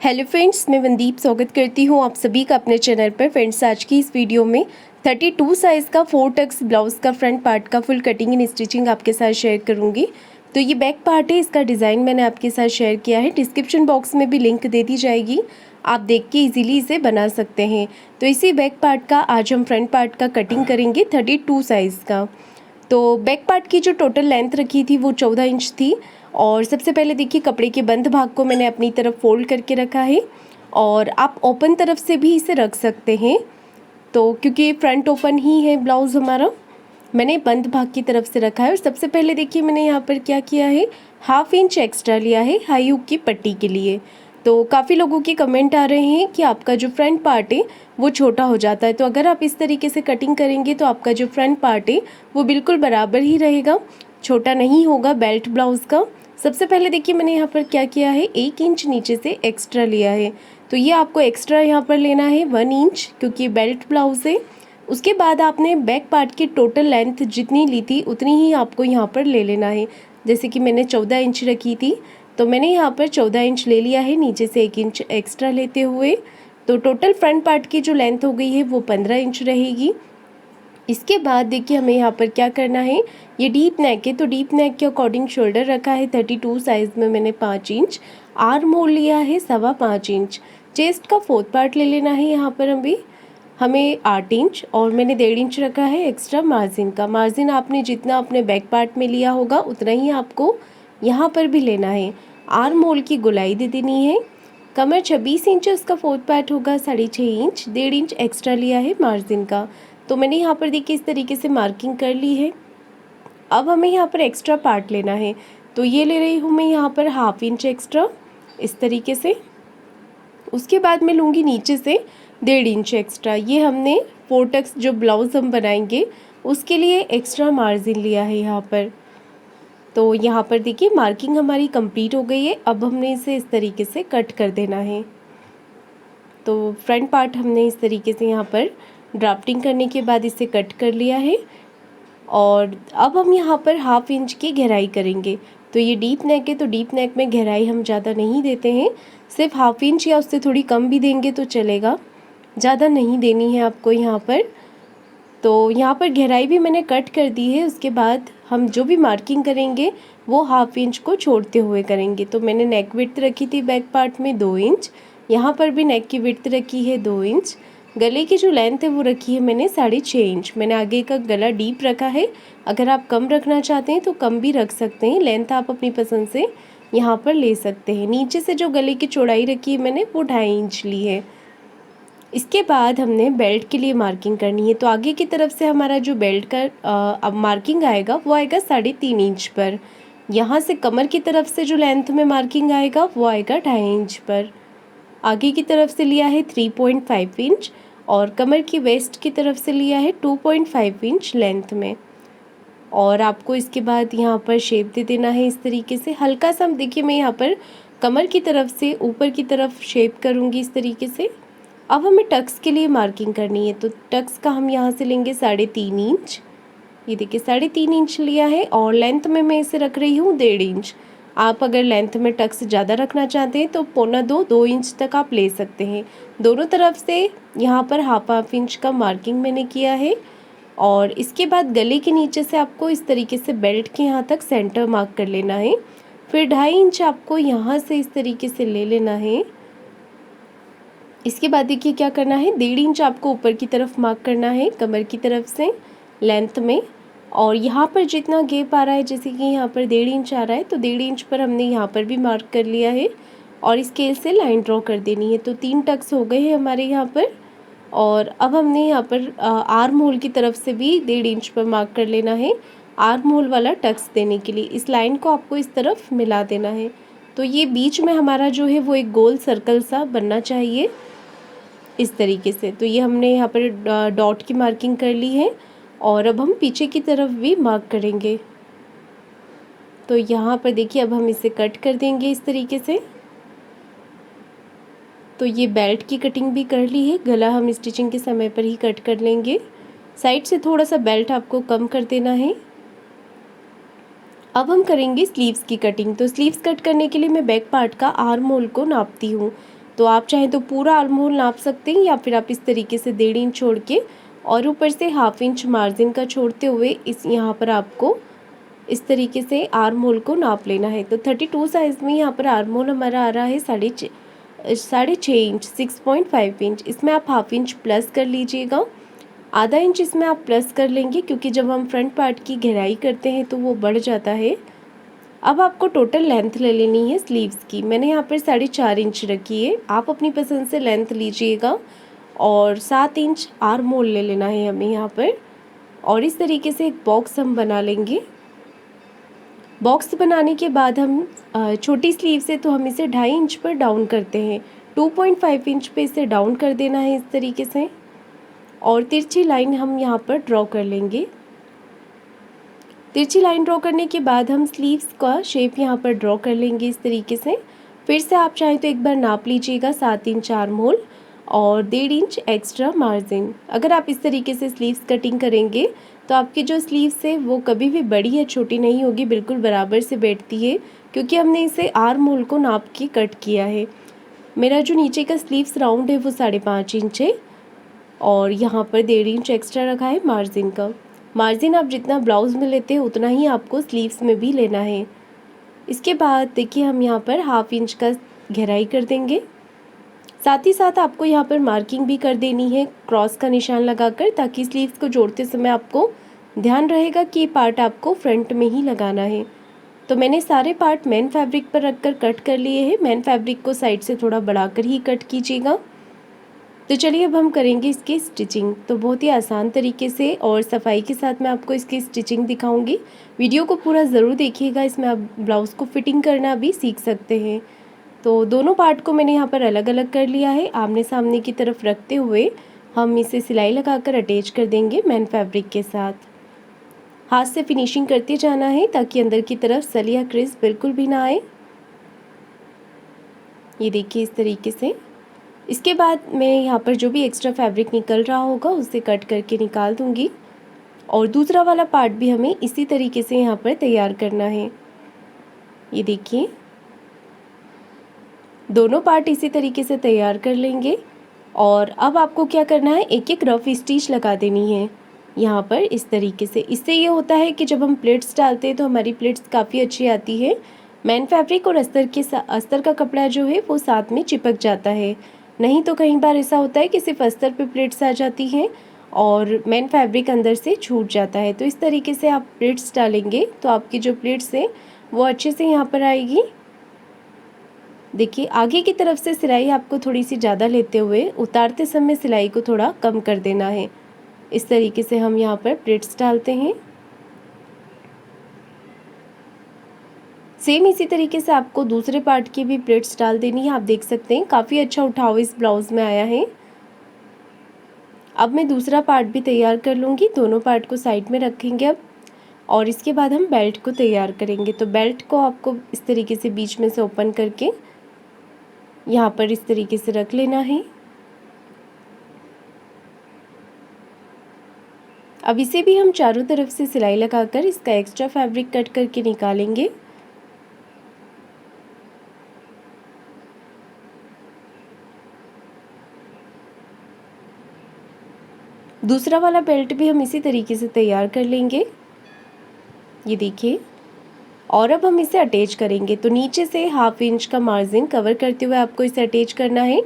Hello friends, मैं मनदीप स्वागत करती हूँ आप सभी का अपने चैनल पर। फ्रेंड्स, आज की इस वीडियो में 32 साइज़ का 4 टक्स ब्लाउज़ का फ्रंट पार्ट का फुल कटिंग एंड स्टिचिंग आपके साथ शेयर करूँगी। तो ये बैक पार्ट है, इसका डिज़ाइन मैंने आपके साथ शेयर किया है। डिस्क्रिप्शन बॉक्स में भी लिंक दे दी जाएगी, आप देख के ईजिली इसे बना सकते हैं। तो इसी बैक पार्ट का आज हम फ्रंट पार्ट का कटिंग करेंगे 32 साइज़ का। तो बैक पार्ट की जो टोटल लेंथ रखी थी वो 14 इंच थी। और सबसे पहले देखिए, कपड़े के बंद भाग को मैंने अपनी तरफ फोल्ड करके रखा है और आप ओपन तरफ से भी इसे रख सकते हैं। तो क्योंकि फ्रंट ओपन ही है ब्लाउज़ हमारा, मैंने बंद भाग की तरफ से रखा है। और सबसे पहले देखिए, मैंने यहाँ पर क्या किया है, 1/2 इंच एक्स्ट्रा लिया है हाई हुक की पट्टी के लिए। तो काफ़ी लोगों के कमेंट आ रहे हैं कि आपका जो फ्रंट पार्ट है वो छोटा हो जाता है। तो अगर आप इस तरीके से कटिंग करेंगे तो आपका जो फ्रंट पार्ट है वो बिल्कुल बराबर ही रहेगा, छोटा नहीं होगा बेल्ट ब्लाउज़ का। सबसे पहले देखिए, मैंने यहाँ पर क्या किया है, 1 इंच नीचे से एक्स्ट्रा लिया है। तो ये आपको एक्स्ट्रा यहाँ पर लेना है 1 इंच, क्योंकि बेल्ट ब्लाउज़ है। उसके बाद आपने बैक पार्ट की टोटल लेंथ जितनी ली थी उतनी ही आपको यहाँ पर ले लेना है। जैसे कि मैंने 14 इंच रखी थी, तो मैंने यहाँ पर 14 इंच ले लिया है, नीचे से 1 इंच एक्स्ट्रा लेते हुए। तो टोटल फ्रंट पार्ट की जो लेंथ हो गई है वो 15 इंच रहेगी। इसके बाद देखिए, हमें यहाँ पर क्या करना है, ये डीप नेक है तो डीप नेक के अकॉर्डिंग शोल्डर रखा है 32 साइज़ में मैंने 5 इंच, आर्म होल लिया है 5.25 इंच, चेस्ट का 4th पार्ट ले लेना है यहाँ पर हमें 8 इंच, और मैंने 1.5 इंच रखा है एक्स्ट्रा मार्जिन का। मार्जिन आपने जितना अपने बैक पार्ट में लिया होगा उतना ही आपको यहाँ पर भी लेना है। आर्म होल की गोलाई दे देनी है। कमर 26 इंच है, उसका 4th पार्ट होगा 6.5 इंच, 1.5 इंच एक्स्ट्रा लिया है मार्जिन का। तो मैंने यहाँ पर देखिए इस तरीके से मार्किंग कर ली है। अब हमें यहाँ पर एक्स्ट्रा पार्ट लेना है, तो ये ले रही हूँ मैं यहाँ पर 1/2 इंच एक्स्ट्रा इस तरीके से। उसके बाद मैं लूँगी नीचे से 1.5 इंच एक्स्ट्रा। ये हमने 4 टक्स जो ब्लाउज़ हम बनाएंगे उसके लिए एक्स्ट्रा मार्जिन लिया है यहाँ पर। तो यहाँ पर देखिए, मार्किंग हमारी कंप्लीट हो गई है। अब हमने इसे इस तरीके से कट कर देना है। तो फ्रंट पार्ट हमने इस तरीके से यहाँ पर ड्राफ्टिंग करने के बाद इसे कट कर लिया है। और अब हम यहाँ पर 1/2 इंच की गहराई करेंगे। तो ये डीप नेक है तो डीप नेक में गहराई हम ज़्यादा नहीं देते हैं, सिर्फ 1/2 इंच या उससे थोड़ी कम भी देंगे तो चलेगा, ज़्यादा नहीं देनी है आपको यहाँ पर। तो यहाँ पर गहराई भी मैंने कट कर दी है। उसके बाद हम जो भी मार्किंग करेंगे वो 1/2 इंच को छोड़ते हुए करेंगे। तो मैंने नेक विड्थ रखी थी बैक पार्ट में 2 इंच, यहाँ पर भी नेक की विड्थ रखी है 2 इंच। गले की जो लेंथ है वो रखी है मैंने 6.5 इंच। मैंने आगे का गला डीप रखा है, अगर आप कम रखना चाहते हैं तो कम भी रख सकते हैं, लेंथ आप अपनी पसंद से यहाँ पर ले सकते हैं। नीचे से जो गले की चौड़ाई रखी है मैंने वो 2.5 इंच ली है। इसके बाद हमने बेल्ट के लिए मार्किंग करनी है। तो आगे की तरफ से हमारा जो बेल्ट का अब मार्किंग आएगा वो आएगा 3.5 इंच पर। यहाँ से कमर की तरफ से जो लेंथ में मार्किंग आएगा वो आएगा 2.5 इंच पर। आगे की तरफ से लिया है 3.5 इंच और कमर की वेस्ट की तरफ से लिया है 2.5 इंच लेंथ में। और आपको इसके बाद यहाँ पर शेप दे देना है इस तरीके से। हल्का सा देखिए, मैं यहाँ पर कमर की तरफ से ऊपर की तरफ शेप करूँगी इस तरीके से। अब हमें टक्स के लिए मार्किंग करनी है, तो टक्स का हम यहाँ से लेंगे 3.5 इंच। ये देखिए 3.5 इंच लिया है और लेंथ में मैं इसे रख रही हूँ 1.5 इंच। आप अगर लेंथ में टक्स ज़्यादा रखना चाहते हैं तो 1.25-2 इंच तक आप ले सकते हैं। दोनों तरफ से यहाँ पर 1/2 इंच का मार्किंग मैंने किया है। और इसके बाद गले के नीचे से आपको इस तरीके से बेल्ट के यहाँ तक सेंटर मार्क कर लेना है। फिर 2.5 इंच आपको यहाँ से इस तरीके से ले लेना है। इसके बाद देखिए क्या करना है, 1.5 इंच आपको ऊपर की तरफ मार्क करना है कमर की तरफ से लेंथ में। और यहाँ पर जितना गैप आ रहा है, जैसे कि यहाँ पर 1.5 इंच आ रहा है तो 1.5 इंच पर हमने यहाँ पर भी मार्क कर लिया है और स्केल से लाइन ड्रॉ कर देनी है। तो 3 टक्स हो गए हैं हमारे यहाँ पर। और अब हमने यहाँ पर आर्म होल की तरफ से भी 1.5 इंच पर मार्क कर लेना है, आर्म होल वाला टक्स देने के लिए। इस लाइन को आपको इस तरफ मिला देना है। तो ये बीच में हमारा जो है वो एक गोल सर्कल सा बनना चाहिए इस तरीके से। तो ये हमने यहाँ पर डॉट की मार्किंग कर ली है और अब हम पीछे की तरफ भी मार्क करेंगे। तो यहाँ पर देखिए, अब हम इसे कट कर देंगे इस तरीके से। तो ये बेल्ट की कटिंग भी कर ली है, गला हम स्टिचिंग के समय पर ही कट कर लेंगे। साइड से थोड़ा सा बेल्ट आपको कम कर देना है। अब हम करेंगे स्लीव्स की कटिंग। तो स्लीव्स कट करने के लिए मैं बैक पार्ट का आर्म होल को नापती हूँ। तो आप चाहें तो पूरा आर्म होल नाप सकते हैं, या फिर आप इस तरीके से 1.5 इंच छोड़ के और ऊपर से 1/2 इंच मार्जिन का छोड़ते हुए इस यहाँ पर आपको इस तरीके से आर्म होल को नाप लेना है। तो 32 साइज़ में यहाँ पर आर्म होल हमारा आ रहा है 6.5 इंच, 6.5 इंच। इसमें आप 1/2 इंच प्लस कर लीजिएगा, आधा इंच इसमें आप प्लस कर लेंगे, क्योंकि जब हम फ्रंट पार्ट की गहराई करते हैं तो वो बढ़ जाता है। अब आपको टोटल लेंथ ले लेनी है स्लीव्स की। मैंने यहाँ पर 4.5 इंच रखी है, आप अपनी पसंद से लेंथ लीजिएगा। और 7 इंच आर्म होल ले लेना है हमें यहाँ पर, और इस तरीके से एक बॉक्स हम बना लेंगे। बॉक्स बनाने के बाद हम छोटी स्लीव से तो हम इसे 2.5 इंच पर डाउन करते हैं, 2.5 इंच पे इसे डाउन कर देना है इस तरीके से, और तिरछी लाइन हम यहाँ पर ड्रॉ कर लेंगे। तिरछी लाइन ड्रॉ करने के बाद हम स्लीव्स का शेप यहाँ पर ड्रॉ कर लेंगे इस तरीके से। फिर से आप चाहें तो एक बार नाप लीजिएगा 7 इंच आर्म होल और 1.5 इंच एक्स्ट्रा मार्जिन। अगर आप इस तरीके से स्लीव्स कटिंग करेंगे तो आपकी जो स्लीव्स है वो कभी भी बड़ी या छोटी नहीं होगी, बिल्कुल बराबर से बैठती है, क्योंकि हमने इसे आर्म होल को नाप के कट किया है। मेरा जो नीचे का स्लीव्स राउंड है वो 5.5 इंच है, और यहाँ पर 1.5 इंच एक्स्ट्रा रखा है मार्जिन का। मार्जिन आप जितना ब्लाउज़ में लेते हैं उतना ही आपको स्लीव्स में भी लेना है। इसके बाद देखिए हम यहाँ पर 1/2 इंच का गहराई कर देंगे। साथ ही साथ आपको यहाँ पर मार्किंग भी कर देनी है क्रॉस का निशान लगाकर, ताकि स्लीव्स को जोड़ते समय आपको ध्यान रहेगा कि पार्ट आपको फ्रंट में ही लगाना है। तो मैंने सारे पार्ट मेन फैब्रिक पर रखकर कट कर लिए हैं। मेन फैब्रिक को साइड से थोड़ा बढ़ाकर ही कट कीजिएगा। तो चलिए अब हम करेंगे इसकी स्टिचिंग। तो बहुत ही आसान तरीके से और सफाई के साथ मैं आपको इसकी स्टिचिंग दिखाऊंगी। वीडियो को पूरा ज़रूर देखिएगा, इसमें आप ब्लाउज़ को फिटिंग करना भी सीख सकते हैं। तो दोनों पार्ट को मैंने यहाँ पर अलग अलग कर लिया है। आमने सामने की तरफ रखते हुए हम इसे सिलाई लगाकर अटैच कर देंगे मेन फैब्रिक के साथ। हाथ से फिनिशिंग करते जाना है ताकि अंदर की तरफ सल या क्रिस बिल्कुल भी ना आए। ये देखिए इस तरीके से। इसके बाद मैं यहाँ पर जो भी एक्स्ट्रा फैब्रिक निकल रहा होगा उसे कट करके निकाल दूँगी, और दूसरा वाला पार्ट भी हमें इसी तरीके से यहाँ पर तैयार करना है। ये देखिए दोनों पार्ट इसी तरीके से तैयार कर लेंगे, और अब आपको क्या करना है, एक एक रफ स्टिच लगा देनी है यहाँ पर इस तरीके से। इससे ये होता है कि जब हम प्लेट्स डालते हैं तो हमारी प्लेट्स काफ़ी अच्छी आती है। मेन फैब्रिक और अस्तर का कपड़ा जो है वो साथ में चिपक जाता है, नहीं तो कई बार ऐसा होता है कि सिर्फ अस्तर पे प्लेट्स आ जाती हैं और मेन फैब्रिक अंदर से छूट जाता है। तो इस तरीके से आप प्लेट्स डालेंगे तो आपकी जो प्लेट्स है वो अच्छे से यहाँ पर आएगी। देखिए आगे की तरफ से सिलाई आपको थोड़ी सी ज़्यादा लेते हुए उतारते समय सिलाई को थोड़ा कम कर देना है। इस तरीके से हम यहाँ पर प्लेट्स डालते हैं। सेम इसी तरीके से आपको दूसरे पार्ट की भी प्लेट्स डाल देनी है। आप देख सकते हैं काफ़ी अच्छा उठाव इस ब्लाउज़ में आया है। अब मैं दूसरा पार्ट भी तैयार कर लूँगी। दोनों पार्ट को साइड में रखेंगे अब, और इसके बाद हम बेल्ट को तैयार करेंगे। तो बेल्ट को आपको इस तरीके से बीच में से ओपन करके यहाँ पर इस तरीके से रख लेना है। अब इसे भी हम चारों तरफ से सिलाई लगाकर इसका एक्स्ट्रा फैब्रिक कट करके निकालेंगे। दूसरा वाला बेल्ट भी हम इसी तरीके से तैयार कर लेंगे। ये देखिए, और अब हम इसे अटैच करेंगे। तो नीचे से 1/2 इंच का मार्जिन कवर करते हुए आपको इसे अटैच करना है।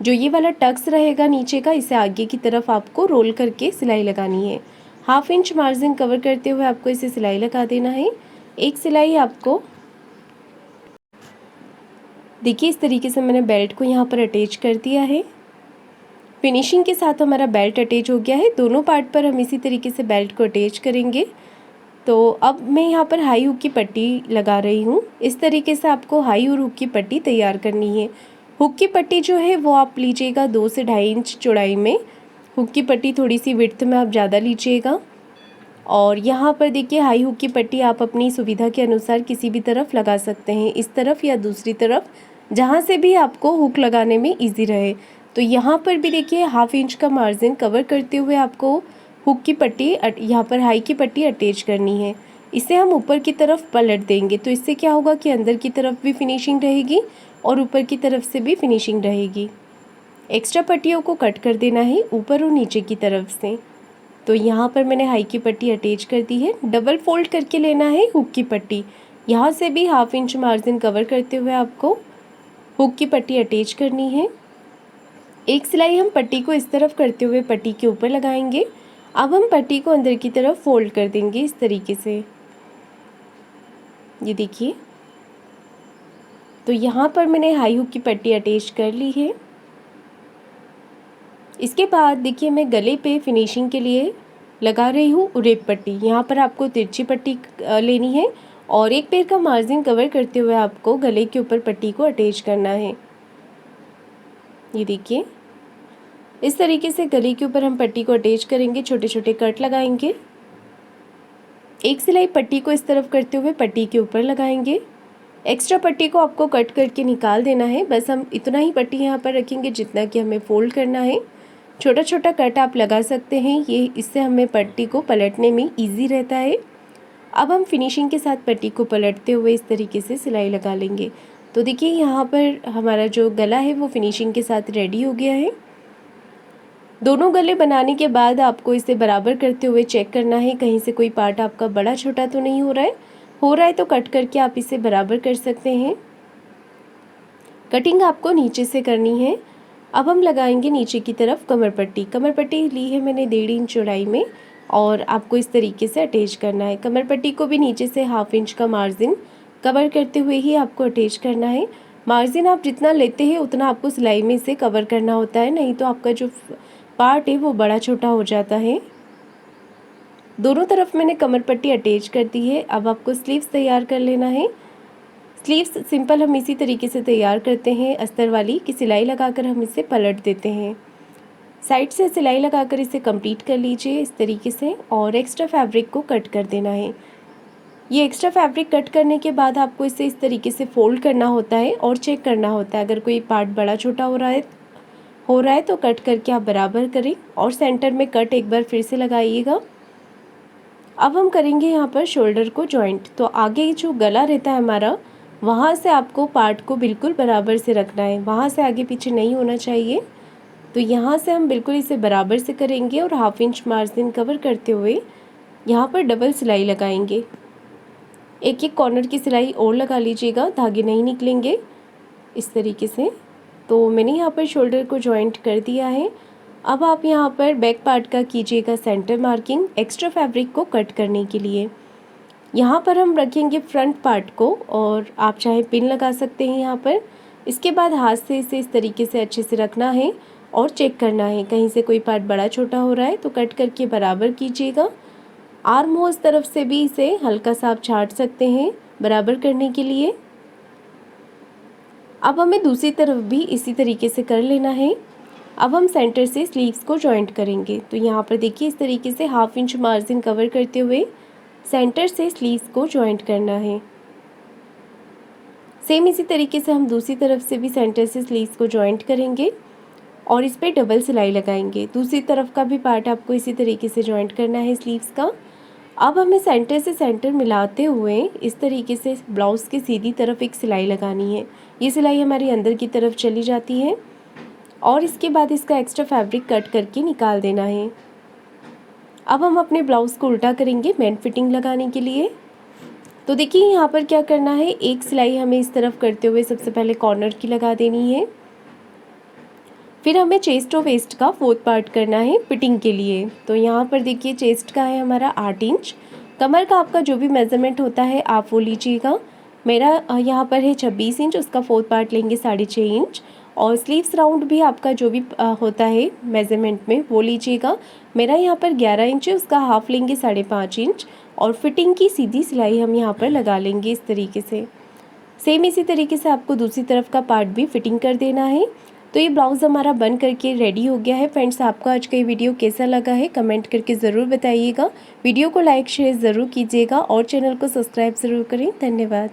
जो ये वाला टक्स रहेगा नीचे का, इसे आगे की तरफ आपको रोल करके सिलाई लगानी है। 1/2 इंच मार्जिन कवर करते हुए आपको इसे सिलाई लगा देना है। एक सिलाई आपको देखिए इस तरीके से मैंने बेल्ट को यहाँ पर अटैच कर दिया है। फिनिशिंग के साथ हमारा बेल्ट अटैच हो गया है। दोनों पार्ट पर हम इसी तरीके से बेल्ट को अटैच करेंगे। तो अब मैं यहाँ पर हाई हुक की पट्टी लगा रही हूँ। इस तरीके से आपको हाई और हुक की पट्टी तैयार करनी है। हुक की पट्टी जो है वो आप लीजिएगा 2 से 2.5 इंच चौड़ाई में। हुक की पट्टी थोड़ी सी विड्थ में आप ज़्यादा लीजिएगा, और यहाँ पर देखिए हाई हुक की पट्टी आप अपनी सुविधा के अनुसार किसी भी तरफ लगा सकते हैं, इस तरफ या दूसरी तरफ, जहाँ से भी आपको हुक लगाने में ईजी रहे। तो यहाँ पर भी देखिए 1/2 इंच का मार्जिन कवर करते हुए आपको हुक की पट्टी यहाँ पर हाई की पट्टी अटैच करनी है। इसे हम ऊपर की तरफ पलट देंगे, तो इससे क्या होगा कि अंदर की तरफ भी फिनिशिंग रहेगी और ऊपर की तरफ से भी फिनिशिंग रहेगी। एक्स्ट्रा पट्टियों को कट कर देना है ऊपर और नीचे की तरफ से। तो यहाँ पर मैंने हाई की पट्टी अटैच कर दी है। डबल फोल्ड करके लेना है हुक की पट्टी। यहाँ से भी 1/2 इंच मार्जिन कवर करते हुए आपको हुक की पट्टी अटैच करनी है। एक सिलाई हम पट्टी को इस तरफ करते हुए पट्टी के ऊपर लगाएंगे। अब हम पट्टी को अंदर की तरफ फोल्ड कर देंगे इस तरीके से। ये देखिए, तो यहाँ पर मैंने हाई हुक की पट्टी अटैच कर ली है। इसके बाद देखिए, मैं गले पे फिनिशिंग के लिए लगा रही हूँ उरेप पट्टी। यहाँ पर आपको तिरछी पट्टी लेनी है और एक पैर का मार्जिन कवर करते हुए आपको गले के ऊपर पट्टी को अटैच करना है। ये देखिए, इस तरीके से गले के ऊपर हम पट्टी को अटैच करेंगे, छोटे छोटे कट लगाएंगे। एक सिलाई पट्टी को इस तरफ करते हुए पट्टी के ऊपर लगाएंगे। एक्स्ट्रा पट्टी को आपको कट करके निकाल देना है। बस हम इतना ही पट्टी यहाँ पर रखेंगे जितना कि हमें फोल्ड करना है। छोटा छोटा कट आप लगा सकते हैं, ये इससे हमें पट्टी को पलटने में ईजी रहता है। अब हम फिनिशिंग के साथ पट्टी को पलटते हुए इस तरीके से सिलाई लगा लेंगे। तो देखिए, यहाँ पर हमारा जो गला है वो फिनिशिंग के साथ रेडी हो गया है। दोनों गले बनाने के बाद आपको इसे बराबर करते हुए चेक करना है, कहीं से कोई पार्ट आपका बड़ा छोटा तो नहीं हो रहा है तो कट करके आप इसे बराबर कर सकते हैं। कटिंग आपको नीचे से करनी है। अब हम लगाएंगे नीचे की तरफ कमर पट्टी। कमर पट्टी ली है मैंने 1.5 इंच चौड़ाई में और आपको इस तरीके से अटैच करना है। कमर पट्टी को भी नीचे से 1/2 इंच का मार्जिन कवर करते हुए ही आपको अटैच करना है। मार्जिन आप जितना लेते हैं उतना आपको सिलाई में इसे कवर करना होता है, नहीं तो आपका जो पार्ट है वो बड़ा छोटा हो जाता है। दोनों तरफ मैंने कमर पट्टी अटैच कर दी है। अब आपको स्लीव्स तैयार कर लेना है। स्लीव्स सिंपल हम इसी तरीके से तैयार करते हैं, अस्तर वाली की सिलाई लगाकर हम इसे पलट देते हैं। साइड से सिलाई लगाकर इसे कंप्लीट कर लीजिए इस तरीके से और एक्स्ट्रा फैब्रिक को कट कर देना है। ये एक्स्ट्रा फैब्रिक कट करने के बाद आपको इसे इस तरीके से फोल्ड करना होता है और चेक करना होता है। अगर कोई पार्ट बड़ा छोटा हो रहा है तो कट करके आप बराबर करें और सेंटर में कट एक बार फिर से लगाइएगा। अब हम करेंगे यहाँ पर शोल्डर को जॉइंट। तो आगे जो गला रहता है हमारा, वहाँ से आपको पार्ट को बिल्कुल बराबर से रखना है, वहाँ से आगे पीछे नहीं होना चाहिए। तो यहाँ से हम बिल्कुल इसे बराबर से करेंगे और 1/2 इंच मार्जिन कवर करते हुए यहाँ पर डबल सिलाई लगाएंगे। एक एक कॉर्नर की सिलाई और लगा लीजिएगा, धागे नहीं निकलेंगे इस तरीके से। तो मैंने यहाँ पर शोल्डर को जॉइंट कर दिया है। अब आप यहाँ पर बैक पार्ट का कीजिएगा सेंटर मार्किंग एक्स्ट्रा फैब्रिक को कट करने के लिए। यहाँ पर हम रखेंगे फ्रंट पार्ट को और आप चाहे पिन लगा सकते हैं यहाँ पर। इसके बाद हाथ से इसे इस तरीके से अच्छे से रखना है और चेक करना है, कहीं से कोई पार्ट बड़ा छोटा हो रहा है तो कट करके बराबर कीजिएगा। आर्म होल्स तरफ से भी इसे हल्का सा आप छाट सकते हैं बराबर करने के लिए। अब हमें दूसरी तरफ भी इसी तरीके से कर लेना है। अब हम सेंटर से स्लीव्स को जॉइंट करेंगे। तो यहाँ पर देखिए, इस तरीके से 1/2 इंच मार्जिन कवर करते हुए सेंटर से स्लीव्स को जॉइंट करना है। सेम इसी तरीके से हम दूसरी तरफ से भी सेंटर से स्लीव्स को जॉइंट करेंगे और इस पर डबल सिलाई लगाएंगे। दूसरी तरफ का भी पार्ट आपको इसी तरीके से जॉइंट करना है स्लीव्स का। अब हमें सेंटर से सेंटर मिलाते हुए इस तरीके से ब्लाउज़ की सीधी तरफ एक सिलाई लगानी है। ये सिलाई हमारी अंदर की तरफ चली जाती है और इसके बाद इसका एक्स्ट्रा फैब्रिक कट करके निकाल देना है। अब हम अपने ब्लाउज़ को उल्टा करेंगे मेन फिटिंग लगाने के लिए। तो देखिए, यहाँ पर क्या करना है, एक सिलाई हमें इस तरफ करते हुए सबसे पहले कॉर्नर की लगा देनी है। फिर हमें चेस्ट और वेस्ट का 4th पार्ट करना है फिटिंग के लिए। तो यहाँ पर देखिए, चेस्ट का है हमारा 8 इंच। कमर का आपका जो भी मेज़रमेंट होता है आप वो लीजिएगा। मेरा यहाँ पर है 26 इंच, उसका 4th पार्ट लेंगे 6.5 इंच। और स्लीव्स राउंड भी आपका जो भी होता है मेज़रमेंट में वो लीजिएगा। मेरा यहाँ पर 11 इंच है, उसका हाफ लेंगे 5.5 इंच। और फिटिंग की सीधी सिलाई हम यहाँ पर लगा लेंगे इस तरीके से। सेम इसी तरीके से आपको दूसरी तरफ का पार्ट भी फिटिंग कर देना है। तो ये ब्लाउज़ हमारा बन करके रेडी हो गया है। फ्रेंड्स, आपको आज का ये वीडियो कैसा लगा है कमेंट करके ज़रूर बताइएगा। वीडियो को लाइक शेयर ज़रूर कीजिएगा और चैनल को सब्सक्राइब ज़रूर करें। धन्यवाद।